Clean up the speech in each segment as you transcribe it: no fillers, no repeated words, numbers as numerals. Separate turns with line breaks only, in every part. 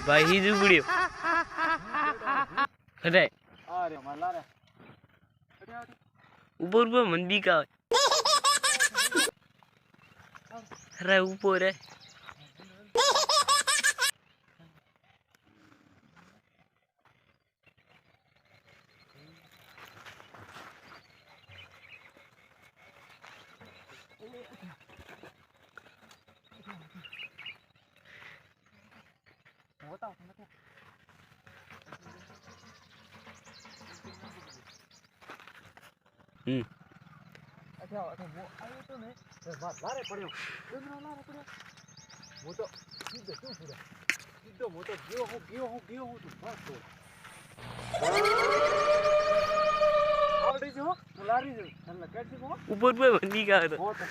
ભાઈ ही जुगड़ियो अरे
अरे मला रे
ऊपर ऊपर मंदी का अरे ऊपर है
अच्छा अच्छा वो आयो तो ने बात लारे पड़्यो केमरा लारे पड़्यो वो तो सीधो क्यों पूरा सीधो वो तो गयो हो तो बस तो आवड़ी जो लारी जो चल कैसे को
ऊपर ऊपर मंदी का तो
वो तो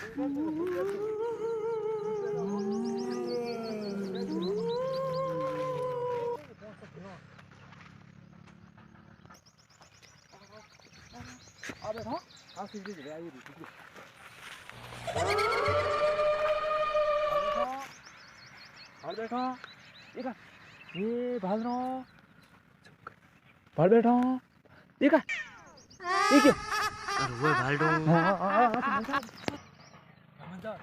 आ बैठो आ सीधी ले आई री भाल बैठो देखा ये भालनो भाल बैठो देखा ये क्या
अरे वो भालडो
मजा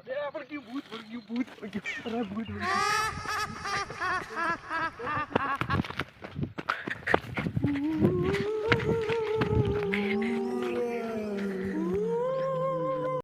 ए पर क्यों भूत अरे भूत